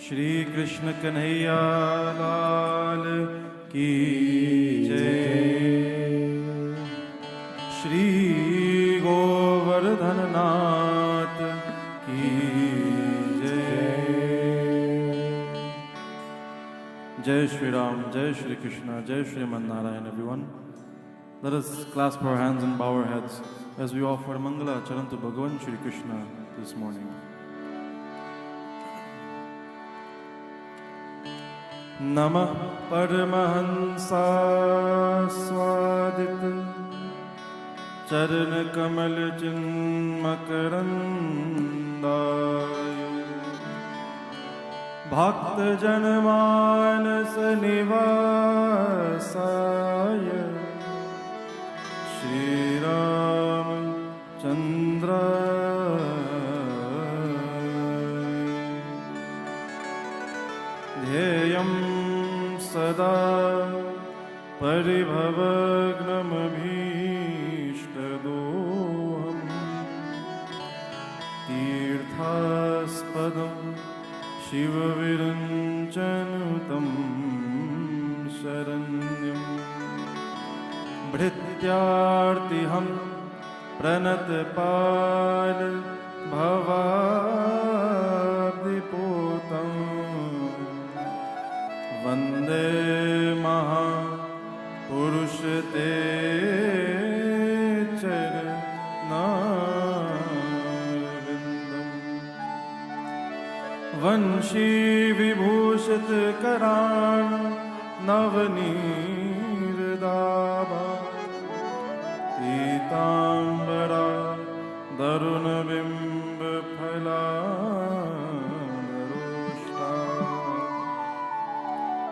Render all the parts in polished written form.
श्री कृष्ण कन्हैया लाल की जय। श्री गोवर्धन नाथ की जय। जय श्री राम, जय श्री कृष्ण, जय Shriman Narayan. Everyone, let us clasp our hands and bow our heads as we offer Mangala Charan to Bhagavan Shri Krishna this morning. नमः परमहंसा स्वादित चरण कमल चिन्मकरन्दाय भक्त जनमानस निवासाय श्री राम ध्येयं सदा परिभवग्नमभीष्टदोहम् तीर्थास्पदं शिवविरञ्चनुतं शरण्यं भृत्यार्तिहं प्रणतपाल भवाब्धिपोतं वन्दे महापुरुष ते चरणारविन्दम् वंशी विभूषित करान् नवनीरदाभा पीताम्बरा दरुणबिम्बफला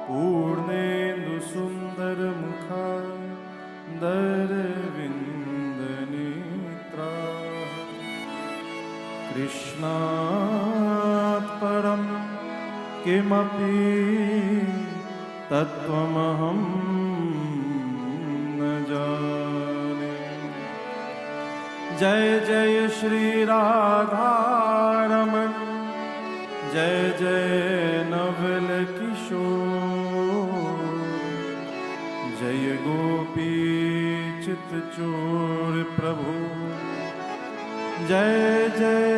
पूर्णेन्दुसुन्दरमुखा दरविन्दनेत्रा कृष्णात् परं किमपि तत्त्वमहं न जाने। जय जय श्री राधारमण, जय जय नवल किशोर, जय गोपी चित्तचोर प्रभु, जय जय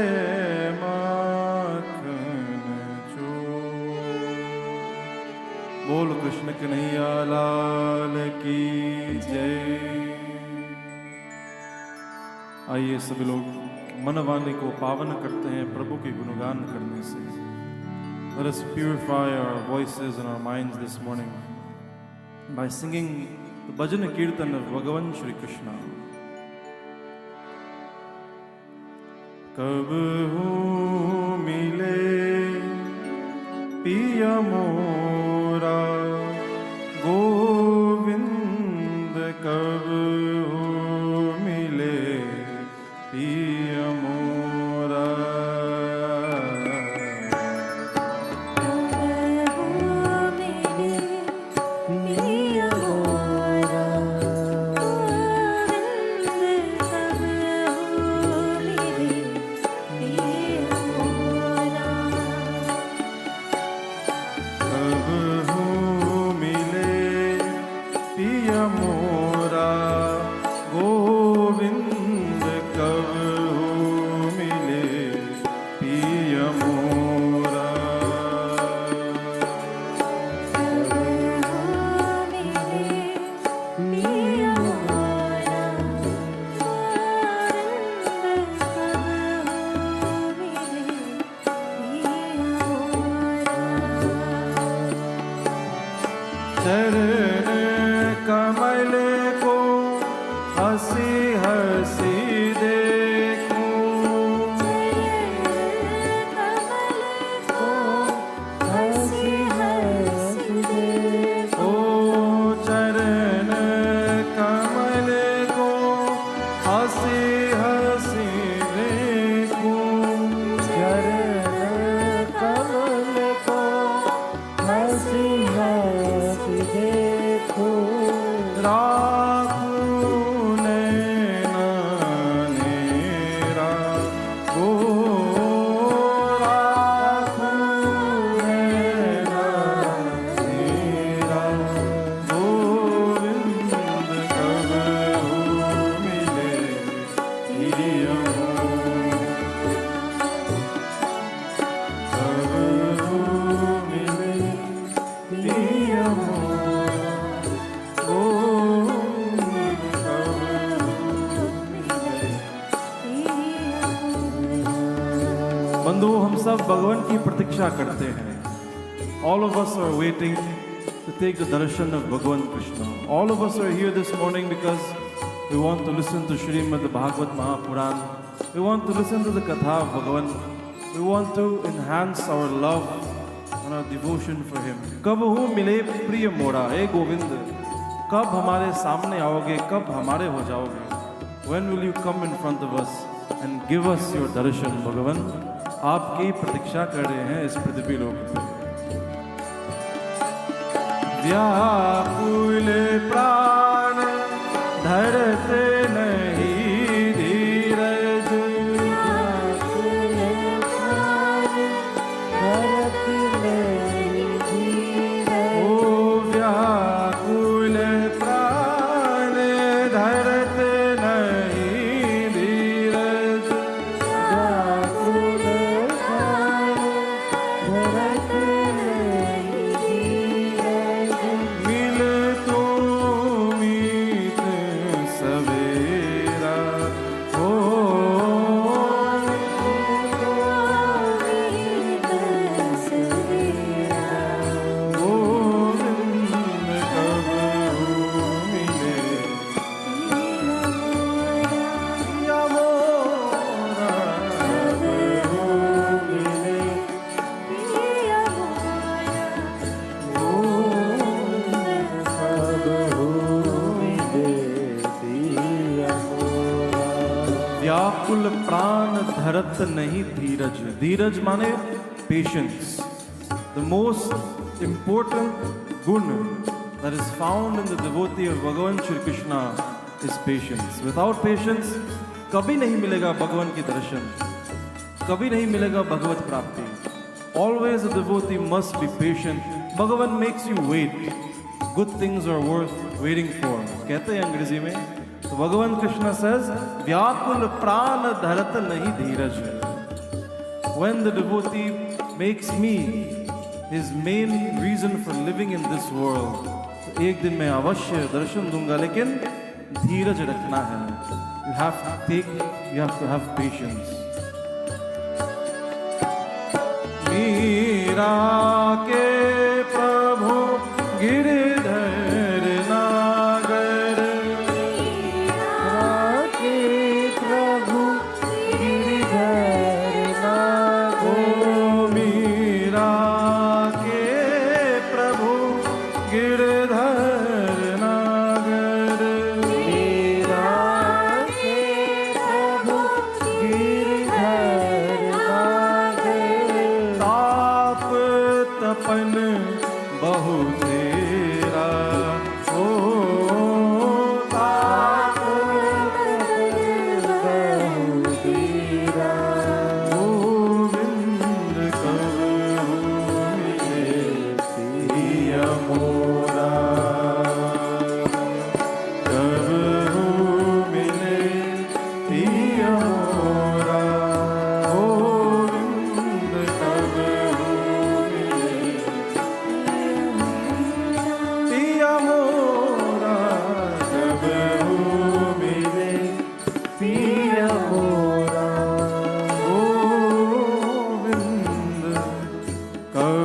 माखन चोर। बोल कृष्ण कन्हैया लाल की जय। आइए सभी लोग मन वाणी को पावन करते हैं प्रभु के गुणगान करने से। Let us purify our voices and our minds this morning by singing the bhajan kirtan of Bhagavan Shri Krishna. कब हूँ मिले पिया मोरा गोविंद, कब हूँ मिले पिया मोरा। चरण कमल को हंसी हंसी देखूं, कमल को हंसी हंसी देखूं। ओ चरण कमल को हंसी हंसी देखूं, चरण कमल को हंसी हंसी देखूं। सब भगवान की प्रतीक्षा करते हैं. All of us are waiting to take the darshan of Bhagavan Krishna. All of us are here this morning because we want to listen to Srimad Bhagavad Mahapuran. We want to listen to the Katha of Bhagavan. We want to enhance our love and our devotion for Him. कब हूँ मिले प्रिय मोरा, हे गोविंद, कब हमारे सामने आओगे, कब हमारे हो जाओगे? When will you come in front of us and give us your darshan, Bhagavan? आपकी प्रतीक्षा कर रहे हैं इस पृथ्वी लोक पे. व्याकुल प्राण धरते नहीं धीरज, व्याकुल प्राण धरते नहीं धीरज, ओ व्याकुल प्राण धरते नहीं धीरज, व्याकुल प्राण धरते नहीं धीरज, मिल तो मीत सवेरा हो, गोविंद कब मिले या मोरा कब मिले, व्याकुल प्राण धरत नहीं धीरज. धीरज माने patience. The most important gun that is found in the devotee of Bhagavan Shri Krishna is patience. Without patience, कभी नहीं मिलेगा भगवान की दर्शन, कभी नहीं मिलेगा भगवत प्राप्ति. Always a devotee must be patient. Bhagavan makes you wait. Good things are worth waiting for. कहते हैं अंग्रेजी में. तो भगवान कृष्ण says, व्याकुल प्राण धरत नहीं धीरज. When the devotee makes me his main reason for living in this world, तो एक दिन मैं अवश्य दर्शन दूंगा, लेकिन धीरज रखना है. You have to have patience. Meera के प्रभु गिरधर नागर, के प्रभु गिरधर नागर, ओ मीरा के प्रभु गिरधर नागर, मीरा के प्रभु गिरधर नागर, ताप तपन बहु तेरा, ओ ताप बहु तेरा, गोविंद कब मिले सिया मोरा, कब मिले सिया मोरा, गोविंद कब मिले सिया मोरा, कब मिले पिया मोरा, गोविंद कब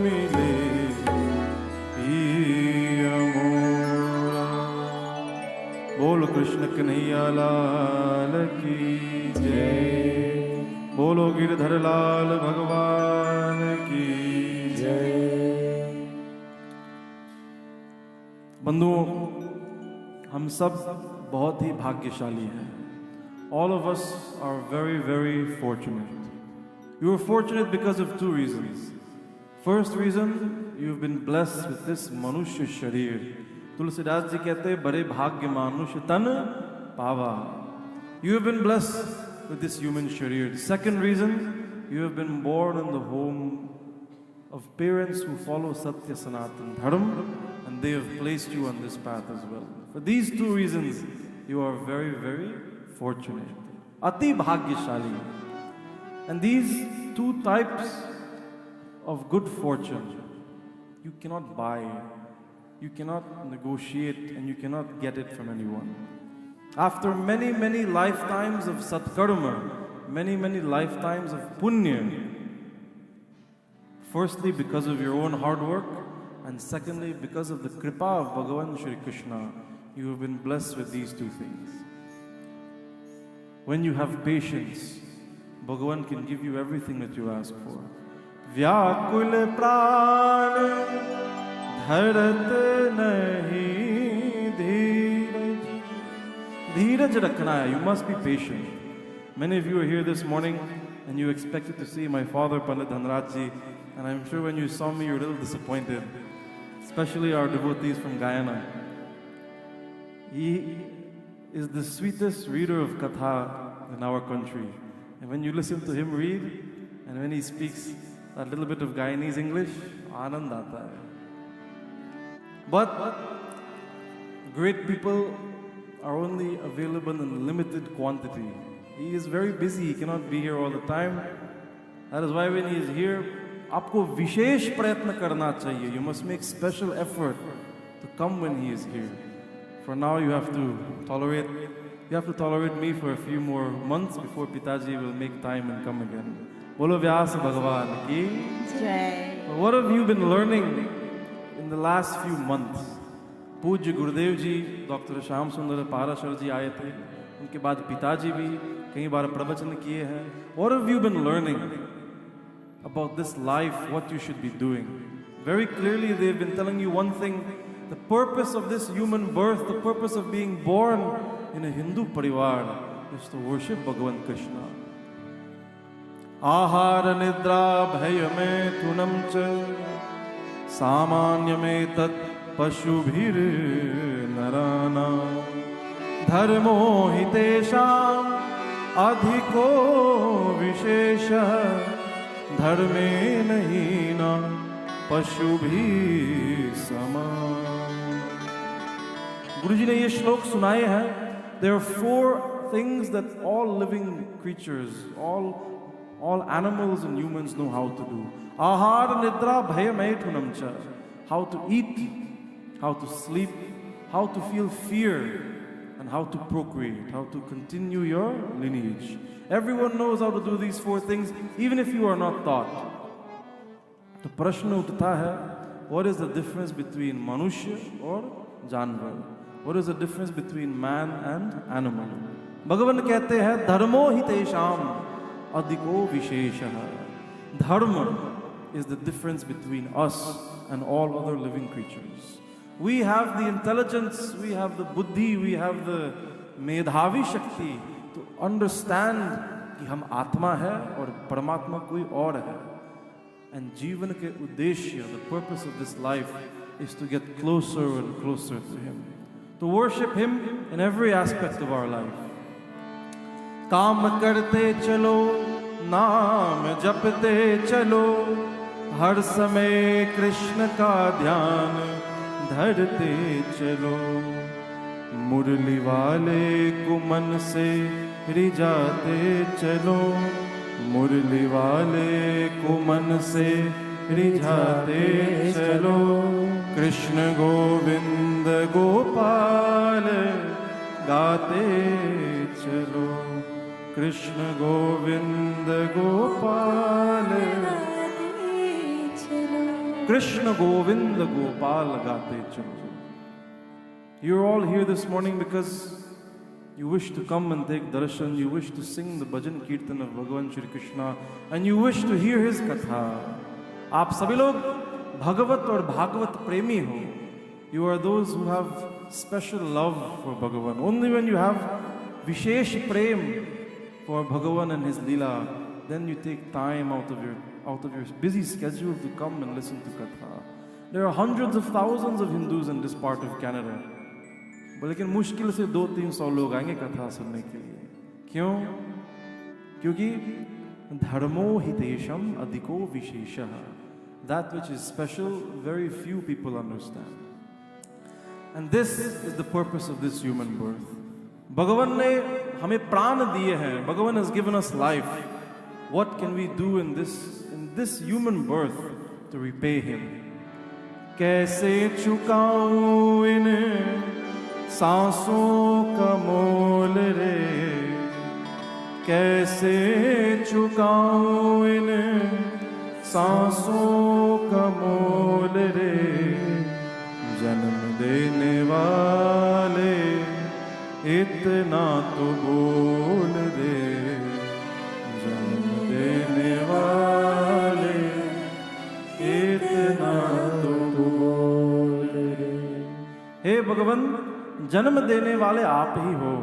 मिले पिया मोरा. बोलो कृष्ण कन्हैया लाल की जय. बोलो गिरधर लाल भगवान की जय. बंधुओं, हम सब बहुत ही भाग्यशाली हैं. All of us are very, very fortunate. You are fortunate because of two reasons. First reason, you've been blessed with this मनुष्य शरीर. तुलसीदास जी कहते हैं, बड़े भाग्य मानुष तन पावा. You have been blessed with this human sharir. The second reason, you have been born in the home of parents who follow Satya Sanatan Dharma, and they have placed you on this path as well. For these two reasons, you are very, very fortunate. Ati bhagyashali. And these two types of good fortune, you cannot buy, you cannot negotiate, and you cannot get it from anyone. After many, many lifetimes of satkarma, many, many lifetimes of punya. Firstly, because of your own hard work, and secondly, because of the kripa of Bhagavan Shri Krishna, you have been blessed with these two things. When you have patience, Bhagavan can give you everything that you ask for. Vyakul pran dharat nahi dheeraj. Dheeraj rakhna hai. You must be patient. Many of you are here this morning and you expected to see my father, Pandit Dhanraj ji, and I'm sure when you saw me, you're a little disappointed, especially our devotees from Guyana. He is the sweetest reader of Katha in our country. And when you listen to him read, and when he speaks a little bit of Guyanese English, aanand aata hai. But great people are only available in limited quantity. He is very busy, he cannot be here all the time. That is why when he is here, आपको विशेष प्रयत्न करना चाहिए. You must make special effort to come when he is here. For now, you have to tolerate me for a few more months before Pitaji will make time and come again. Bolo Vyasa Bhagavan ki Jai. What have you been learning in the last few months? पूज्य गुरुदेव जी, doctor Shyam सुंदर पाराशर जी आए थे. उनके बाद पिताजी भी कई बार प्रवचन किए हैं. What have you been learning about this life, what you should be doing? Very clearly, they've been telling you one thing. The purpose of this human birth, the purpose of being born in a Hindu parivar is to worship Bhagavan Krishna. Ahara nidra bhayame tunam cha samanyame tat pashubhir narana dharmo hitesham adhiko vishesha dharme nahi na pashubhi sama. Guruji ne ye shlok sunaye hain. There are 4 things that all living creatures, all animals and humans know how to do. Ahar nidra bhayamaithunam cha. How to eat, how to sleep, how to feel fear, and how to procreate, how to continue your lineage. Everyone knows how to do these 4 things, even if you are not taught. The prashna uthta hai, what is the difference between manushya or janvar? What is the difference between man and animal? Bhagavan कहते हैं धर्मो हितेषाम अधिको विशेषः. Dharma is the difference between us and all other living creatures. We have the intelligence, we have the buddhi, we have the medhavi shakti to understand कि हम आत्मा है और परमात्मा कोई और है. And जीवन के उद्देश्य, the purpose of this life is to get closer and closer to Him. To worship Him in every aspect of our life. काम करते चलो, नाम जपते चलो, हर समय कृष्ण का ध्यान धरते चलो. मुरली वाले को मन से रिझाते चलो, मुरली वाले को मन से रिझाते चलो. कृष्ण गोविंद गोपाल गाते चलो, कृष्ण गोविंद गोपाल, कृष्ण गोविंद गोपाल गाते चलो. You're all here this morning because you wish to come and take darshan, you wish to sing the bhajan kirtan of Bhagavan Shri Krishna, and you wish to hear his katha. आप सभी लोग भगवत और भागवत प्रेमी हो. You are those who have special love for Bhagavan. Only when you have vishesh prem for Bhagavan and his leela, then you take time out of your busy schedule to come and listen to katha. There are hundreds of thousands of Hindus in this part of Canada. लेकिन मुश्किल से 200-300 लोग आएंगे कथा सुनने के लिए. क्यों? क्योंकि धर्मो हितेशम अधिको विशेषः. That which is special, very few people understand. And this is the purpose of this human birth. Bhagavan ने हमें प्राण दिए हैं. Bhagavan has given us life. What can we do in this human birth to repay Him? कैसे चुकाऊं इन सांसों का मोल रे, कैसे चुकाऊं इन सांसों का मोल रे, जन्म देने वाले इतना तो बोल दे, जन्म देने वाले इतना तो बोल दे। हे भगवान, जन्म देने वाले आप ही हो।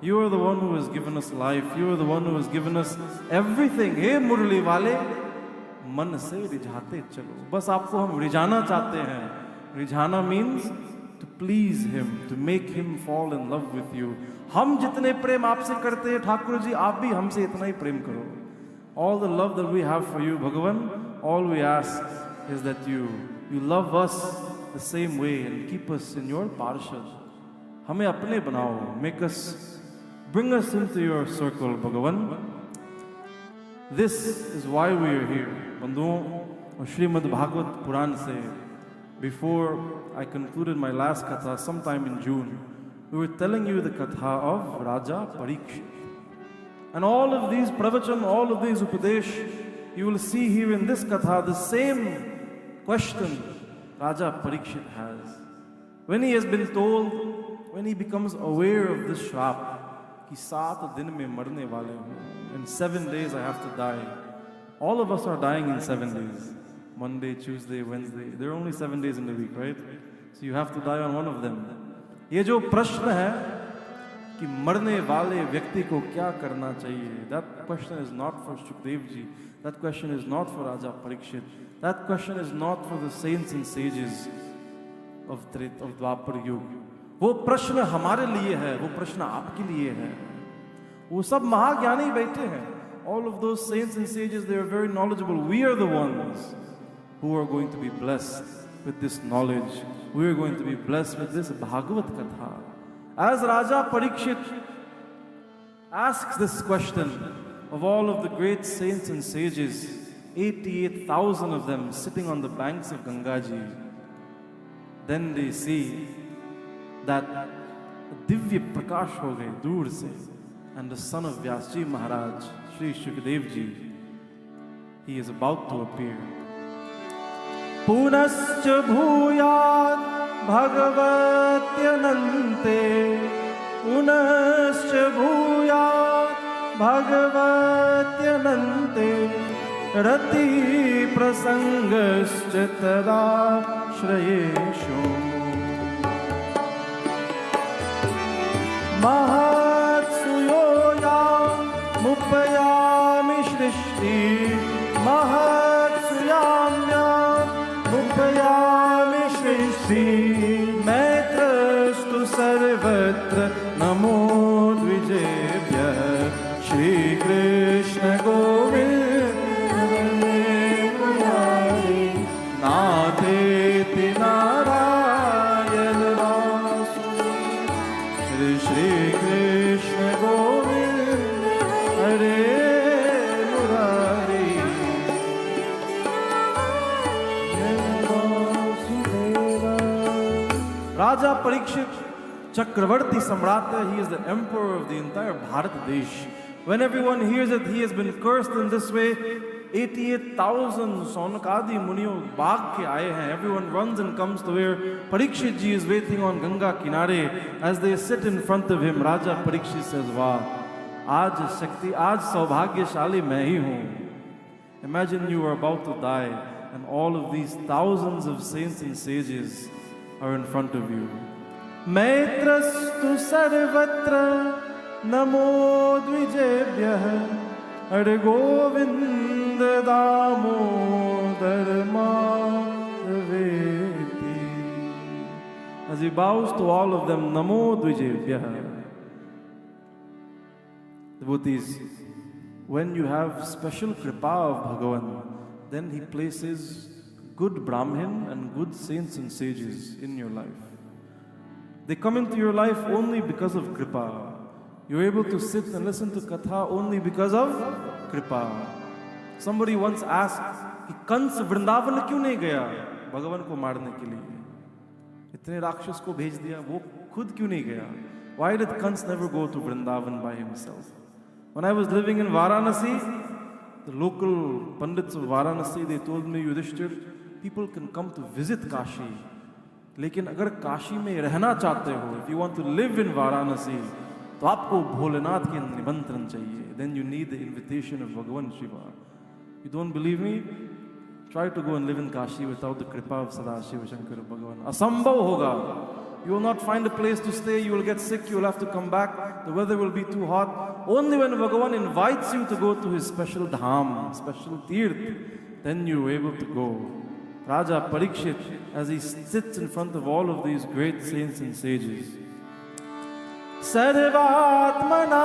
You are the one who has given us life. You are the one who has given us everything. हे मुरली वाले, मन से रिझाते चलो। बस आपको हम रिझाना चाहते हैं। रिझाना means to please him, to make him fall in love with you. हम जितने प्रेम आपसे करते हैं ठाकुर जी, आप भी हमसे इतना ही प्रेम करो। All the love that we have for you, Bhagavan, all we ask is that you love us the same way and keep us in your parshad. हमें अपने बनाओ, make us, bring us into your circle, Bhagavan. This is why we are here. बंधुओं, और श्रीमद् भागवत पुराण से, before I concluded my last katha sometime in June, we were telling you the katha of Raja Parikshit. And all of these pravachan, all of these upadesh, you will see here in this katha the same question Raja Parikshit has. When he has been told, when he becomes aware of this shrap, कि 7 दिन में मरने वाले हूँ, in 7 days I have to die. All of us are dying in 7 days. Monday, Tuesday, Wednesday. There are only 7 days in the week, right? So you have to die on one of them. ये जो प्रश्न है कि मरने वाले व्यक्ति को क्या करना चाहिए, that question is not for Shukdev ji. That question is not for Raja Parikshit. That question is not for the saints and sages of Dwapar Yuga. वो प्रश्न हमारे लिए है, वो प्रश्न आपके लिए है। वो सब महाज्ञानी बैठे हैं। All of those saints and sages, they are very knowledgeable. We are the ones who are going to be blessed with this knowledge. We are going to be blessed with this Bhagavad Katha. As Raja Parikshit asks this question of all of the great saints and sages, 88,000 of them sitting on the banks of Gangaji, then they see that divya prakash ho gaye dur se, and the son of Vyasji Maharaj, Shri Shukdev ji, he is about to appear. Punascha bhuyat bhagavatyanante, punascha bhuyat bhagavatyanante, rati prasangascha tada shrayeshu. Mahatsuyoyam mupayami shrishti, Mahatsuyamyam mupayami shrishti, Maitrastu sarvatra namo dvijebhyah, Shri Krishna Govinda Murari, Natheti Narayana Vasudeva, Shri Krishna Govinda Hare Murari, Vasudeva. Raja Parikshit, Chakravarti Samrata, he is the emperor of the entire Bharat Desh. When everyone hears that he has been cursed in this way, 88,000 Saunakadi Munio Bhag ke aaye hain. Everyone runs and comes to where Parikshit ji is waiting on Ganga Kinare. As they sit in front of him, Raja Parikshit says, Vah, aaj Shakti, aaj Saubhagyashali main hi hoon. Imagine you are about to die and all of these thousands of saints and sages are in front of you. Maitrastu sarvatra namo dvijebhyah, Hare Govinda Damodar Madhaveti. As he bows to all of them, Namo Dvijebhyah. Devotees, when you have special kripa of Bhagavan, then he places good Brahmin and good saints and sages in your life. They come into your life only because of kripa. You're able to sit and listen to Katha only because of Kripa. Somebody once asked कि कंस वृंदावन क्यों नहीं गया भगवान को मारने के लिए? इतने राक्षस को भेज दिया, वो खुद क्यों नहीं गया? Why did Kans never go to Vrindavan by himself? When I was living in Varanasi, the local Pandits of Varanasi, they told me, Yudhishthir, people can come to visit Kashi. लेकिन अगर काशी में रहना चाहते हो, if you want to live in Varanasi, तो आपको भोलेनाथ के निमंत्रण चाहिए. Then you need the invitation of Bhagavan Shiva. You don't believe me? Try to go and live in Kashi without the kripa of Sadashiva Shankara Bhagavan. Asambhav hoga. You will not find a place to stay, you will get sick, you will have to come back, the weather will be too hot. Only when Bhagavan invites you to go to his special dham, special tirth, then you are able to go. Raja Parikshit, as he sits in front of all of these great saints and sages, Sarvatmana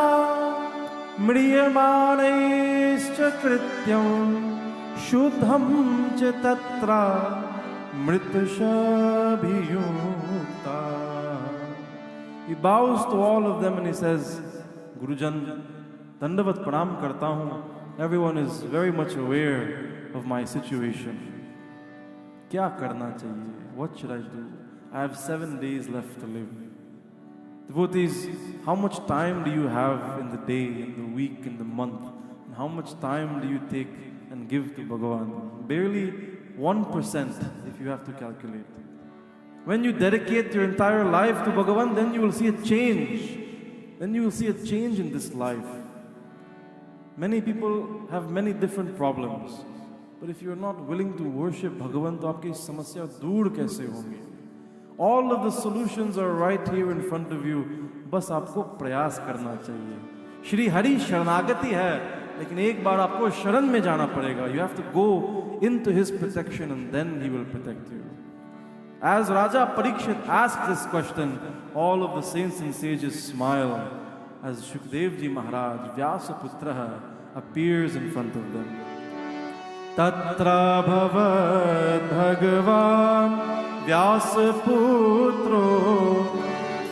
mriyamaneischa krityam Shuddham cha tatra mritashabhiyukta. He bows to all of them and he says, Gurujan, Dandavat pranam karta hu. Everyone is very much aware of my situation. Kya karna chahiye? What should I do? I have 7 days left to live. Devotees, how much time do you have in the day, in the week, in the month? And how much time do you take and give to Bhagavan? Barely 1% if you have to calculate. When you dedicate your entire life to Bhagavan, then you will see a change. Then you will see a change in this life. Many people have many different problems. But if you are not willing to worship Bhagavan, तो आपकी समस्या दूर कैसे होंगी? All of the solutions are right here in front of you. बस आपको प्रयास करना चाहिए. श्री हरि शरणागति है, लेकिन एक बार आपको शरण में जाना पड़ेगा. You have to go into his protection and then he will protect you. As Raja Parikshit asked this question, all of the saints and sages smile as Shukdev Ji Maharaj, Vyasaputra, appears in front of them. Tatra bhavad Bhagavan Vyasaputro,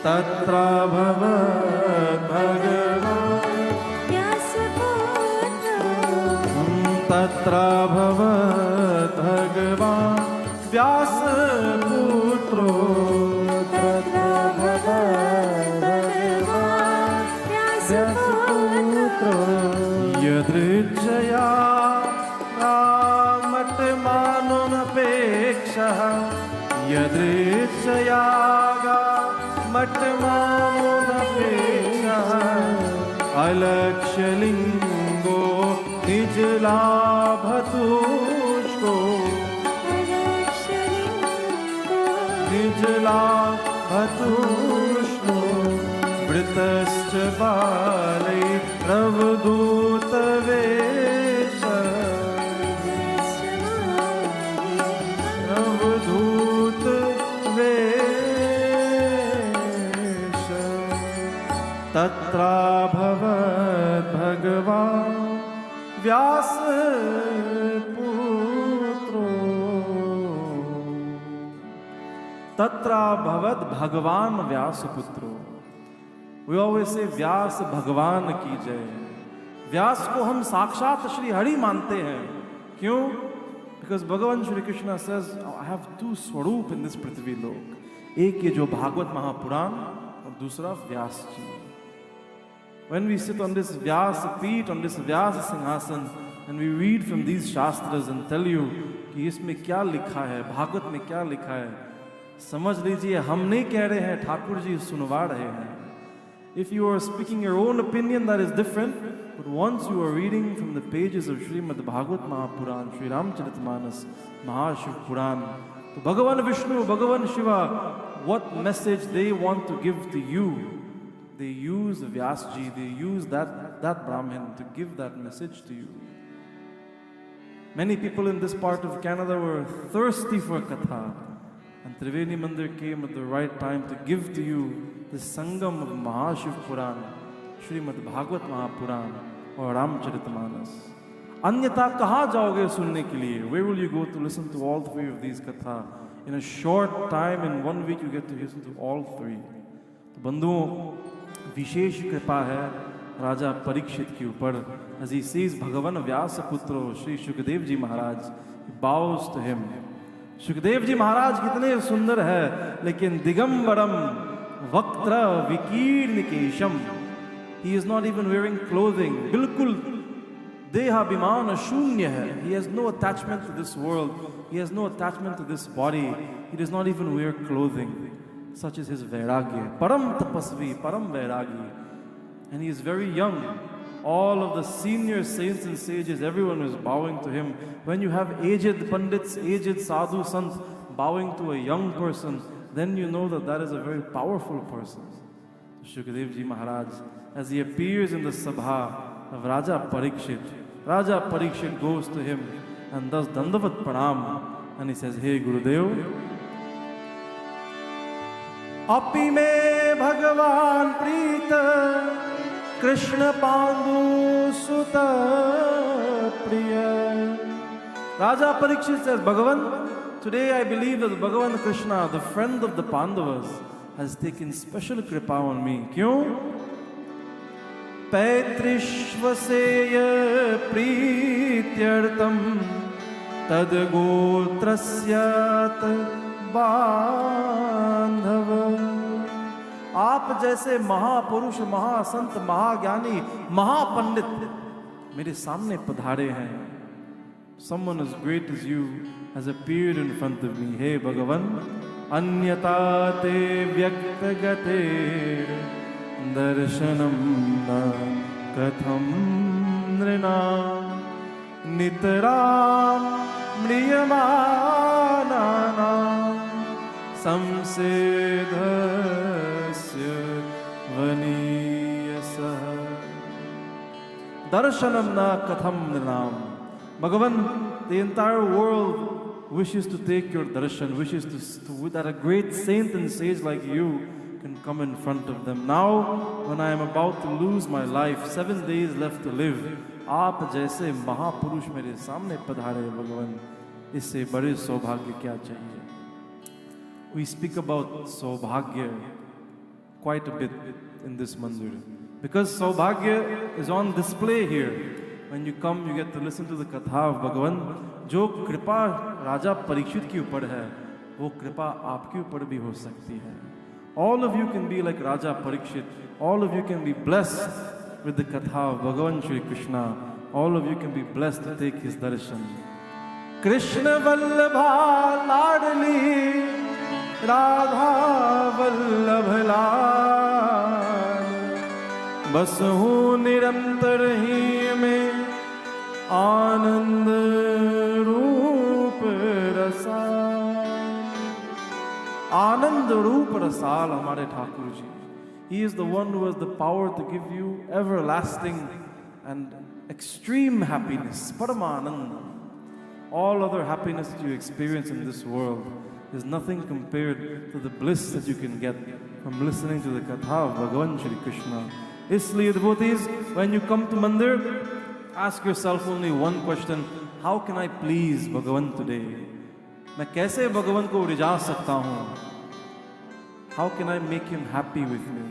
Tatra bhavad Bhagavan Tatra bhavad Bhagavan Vyasaputro, Tatra bhavad Bhagavan Vyasaputro, Yadrichaya Matmanunapekshah, Yadrichayaga Matmanunapekshah, Alakshalingo Nijlabhatushko, Nijlabhatushko, Vritascha Bale Ravadutavesha, Tatra bhavad Bhagavan Vyasaputro, Tatra bhavad Bhagavan Vyasaputro. We always say Vyas Bhagavan ki jai. Vyas ko hum साक्षात Shri Hari मानते हैं. क्यों? Because Bhagavan Shri Krishna says, I have two swaroop in this Prithvi Lok. एक ये जो भागवत महापुराण और दूसरा व्यास जी. When we sit on this Vyasa feet, on this Vyasa Singhasan, and we read from these Shastras and tell you कि इसमें क्या लिखा है, भागवत में क्या लिखा है, समझ लीजिए हम नहीं कह रहे हैं, ठाकुर जी सुनवा रहे हैं. If you are speaking your own opinion, that is different. But once you are reading from the pages of Srimad Bhagavad Mahapuran, Sri Ramcharitmanas, Mahashiv Puran, to Bhagavan Vishnu, Bhagavan Shiva, what message they want to give to you, they use Vyasji, they use that Brahmin to give that message to you. Many people in this part of Canada were thirsty for Katha, and Triveni Mandir came at the right time to give to you the Sangam of Mahashiv Puran, Srimad Bhagavad Mahapuran or Ramcharitmanas. Anyata kaha jaoge sunne ke liye? Where will you go to listen to all three of these katha? In a short time, in 1 week, you get to listen to all three. तो बंधुओं, विशेष कृपा है राजा परीक्षित के ऊपर. As he sees Bhagavan Vyasaputro, Shri Shukdev Ji Maharaj, he bows to him. Shukdev Ji Maharaj कितने सुंदर है, लेकिन दिगंबरम वक्त्र विकीर्ण Qeshm. He is not even wearing clothing. बिल्कुल देहाभिमान शून्य है. He has no attachment to this world. He has no attachment to this body. He does not even wear clothing. Such is his vairagya. Param tapasvi, param vairagi. And he is very young. All of the senior saints and sages, everyone is bowing to him. When you have aged pandits, aged sadhu sants bowing to a young person, then you know that that is a very powerful person. Shukdev Ji Maharaj, as he appears in the sabha of Raja Parikshit goes to him and does Dandavat Pranam, and he says, Hey Gurudev, Api me Bhagavan Preeta Krishna Pandu Sutta Priya. Raja Parikshit says, Bhagavan, today I believe that Bhagavan Krishna, the friend of the Pandavas, has taken special kripa on me. Kyun? Paitrishvaseya Prityartam Tad Gotrasyat Bandhava. आप जैसे महापुरुष, महासंत, महाज्ञानी, महापंडित मेरे सामने पधारे हैं. Someone as great as you has appeared in front of me. Hey Bhagavan, Anyata te vyaktagate darshanam na katham nrina nitaram mriyamanana samsedhasya vaniyasah. Darshanam na katham nrinam. Bhagavan, the entire world wishes to take your darshan, wishes to that a great saint and sage like you can come in front of them. Now, when I am about to lose my life, 7 days left to live, आप जैसे महापुरुष मेरे सामने पधारे भगवान, इससे बड़े सौभाग्य क्या चाहिए? We speak about Saubhagya quite a bit in this mandir because Saubhagya is on display here. When you come, you get to listen to the katha of Bhagavan. जो कृपा राजा परीक्षित के ऊपर है, वो कृपा आपके ऊपर भी हो सकती है. All of you can be like Raja Parikshit. All of you can be blessed with the katha of Bhagavan Shri Krishna. All of you can be blessed to take his darshan. Krishna Vallabha Ladli Radha Vallabha Lal Basahu Nirantar hi mein आनंद रूप रसाल. आनंद रूप रसाल हमारे Thakur ji. He is the one who has the power to give you everlasting and extreme happiness. Paramananda. All other happiness that you experience in this world is nothing compared to the bliss that you can get from listening to the katha of Bhagavan Shri Krishna. Isliye devotees, when you come to mandir, ask yourself only one question: how can I please Bhagavan today? मैं कैसे भगवान को रिझा सकता हूँ? How can I make him happy with me?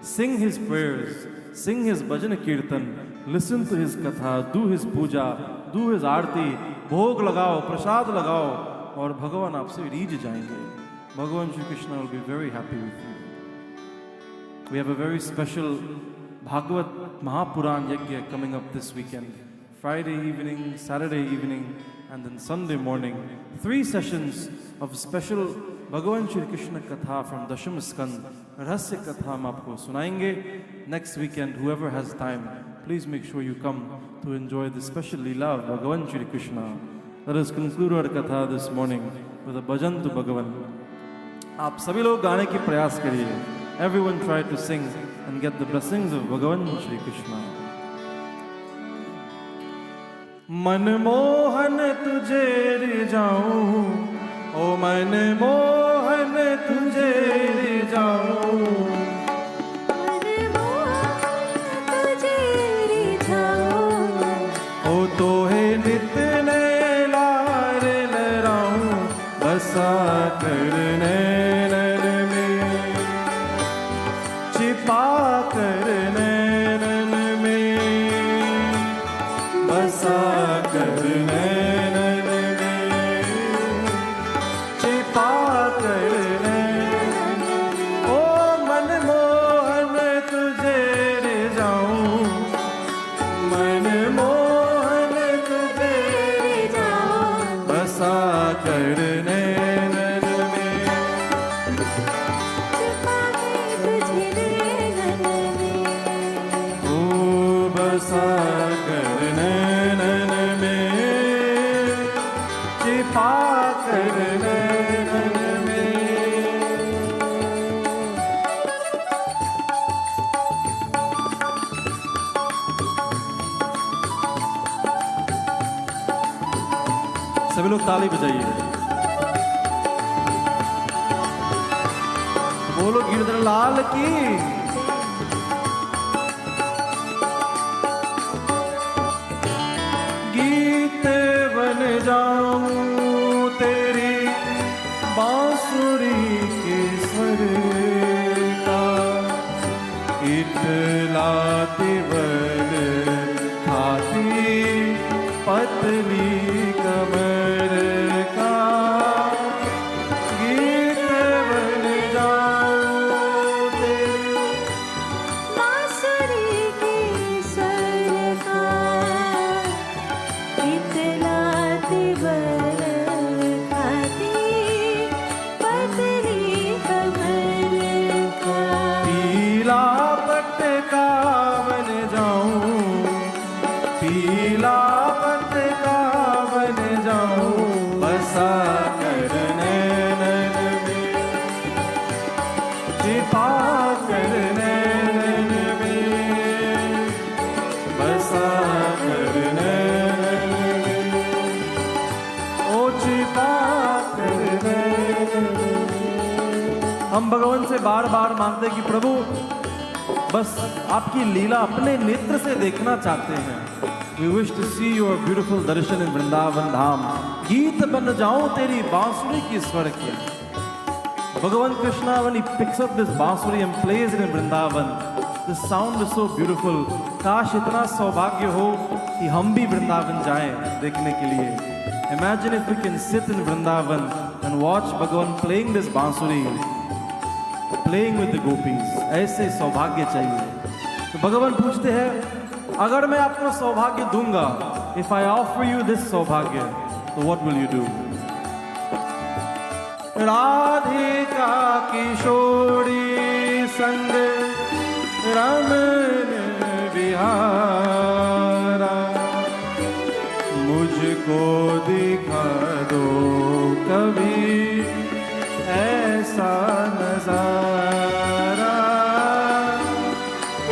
Sing his prayers, sing his bhajan kirtan, listen to his katha, do his puja, do his आरती, भोग लगाओ, प्रसाद लगाओ, और भगवान आपसे रीझ जाएंगे. Bhagavan Shri Krishna will be very happy with you. We have a very special Bhagavad Mahapuran Yajna coming up this weekend. Friday evening, Saturday evening, and then Sunday morning. 3 sessions of special Bhagavan Shri Krishna Katha from Dasham Skand. Rahasya Katha hum aapko sunayenge. Next weekend, whoever has time, please make sure you come to enjoy the special Leela of Bhagavan Shri Krishna. Let us conclude our Katha this morning with a bhajan to Bhagavan. आप सभी लोग गाने की प्रयास करिए. Everyone try to sing and get the blessings of Bhagavan Shri Krishna. Manmohan तुझे रिझाऊं, ओ मनमोहन तुझे रिझाऊं, मनमोहन तुझे रिझाऊं, ओ तोहे नित नैलार लहराऊं, बसा कर नैनन में, छिपा कर नैनन में, बसा कर नैनन में, छिपा कर नैनन में. ओ मनमोहन तुझे रिझाऊं, बसा कर नैनन में, छिपा के तुझे नैनन में, ओ बसा कर नैनन में, छिपा कर नैनन में। सभी लोग ताली बजाइए। बोलो गिरधर लाल की। गीत बन जाऊं तेरी बांसुरी के स्वर का, इतलाती बल खाती पतली कमर का, गीत बन जाऊं तेरी बांसुरी के स्वर का, इतलाती बल खाती पतली कमर का, पीला पटका बन जाऊं, पीला पटका बन जाऊं, बसा कर नैनन में, छिपा कर नैनन में, बसा कर नैनन में, ओ छिपा कर नैनन में। हम भगवान से बार बार मांगते कि प्रभु बस आपकी लीला अपने नेत्र से देखना चाहते हैं। We wish to see your beautiful darshan in Vrindavan Dham. गीत बन जाऊं तेरी बांसुरी की स्वर के। Bhagavan Krishna, when he picks up this bansuri and plays it in Vrindavan, the sound is so beautiful. काश इतना सौभाग्य हो कि हम भी वृंदावन जाएं देखने के लिए। Imagine if we can sit in Vrindavan and watch Bhagavan playing this bansuri, playing with the gopis. ऐसे सौभाग्य चाहिए। तो भगवान पूछते हैं, अगर मैं आपको सौभाग्य दूंगा, if I offer you this सौभाग्य, तो what will you do? Radhika किशोरी संग रमन विहारा, मुझको दिखा दो कभी ऐसा नजारा।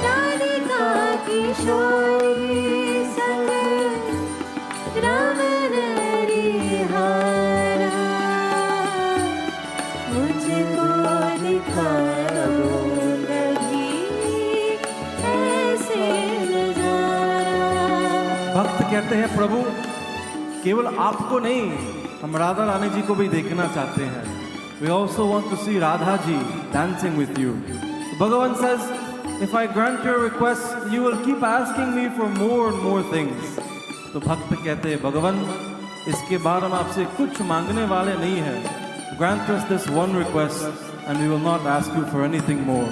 राधिका किशोरी संग रमन विहारा, मुझको दिखा दो कभी ऐसे नजारा। भक्त कहते हैं, प्रभु केवल आपको नहीं, हम राधा रानी जी को भी देखना चाहते हैं। We also want to see Radha ji dancing with you. Bhagavan says, if I grant your request, you will keep asking me for more and more things. तो भक्त कहते हैं, भगवान इसके बाद हम आपसे कुछ मांगने वाले नहीं हैं। Grant us this one request and we will not ask you for anything more.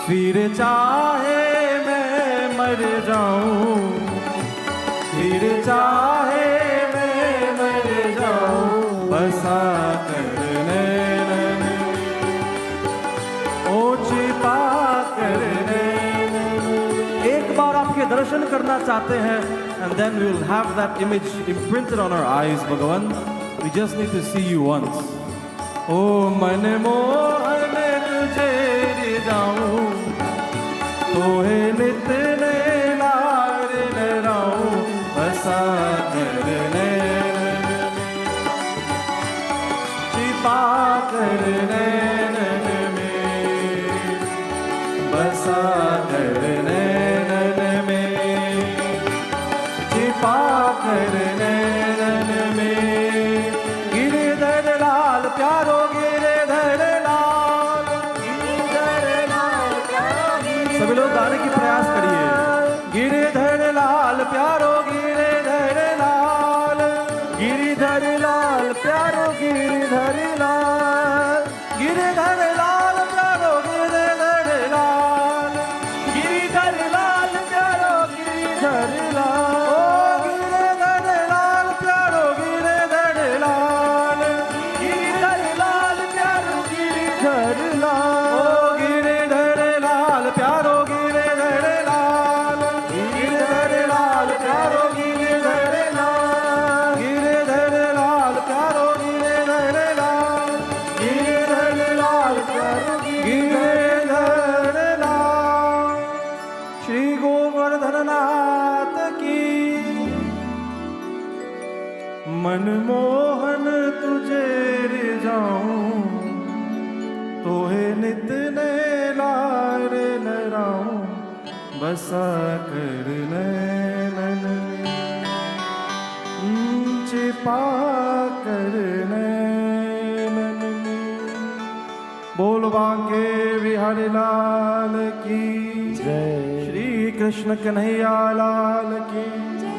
फिर चाहे मैं मर जाऊं, फिर चाहे मैं मर जाऊं, बसा कर नैनन में, ओ छिपा कर नैनन में। एक बार आपके दर्शन करना चाहते हैं, and then we will have that image imprinted on our eyes, भगवान। We just need to see you once. ओ मन मोहन तुझे रिझाऊं, तोहे नित नैनार लहराऊं, बसा कर नैनन में, छिपा कर नैनन में, बसा कर नैनन में, छिपा कर नैनन में। गिरधर लाल प्यारो गिरधर लाल, गिरधर लाल प्यारो, सभी लोग गाने की प्रयास करिए। गिरधर लाल प्यारो गिरधर लाल, गिरधर लाल प्यारो गिरधर लाल, गिरधर लाल प्यारो गिरधर लाल, गिरधर लाल प्यारो गिरधर लाल, ओ गिरधर लाल प्यारो गिरधर मनमोहन तुझे रिझाऊं, तोहे नित ने लार लहराऊं, बसा कर नैनन में, छिपा कर नैनन में। बोल बांके बिहारी लाल की जय। श्री कृष्ण कन्हैया लाल की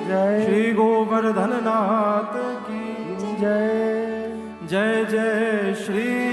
जय। श्री गोवर्धन नाथ की जय। जय जय श्री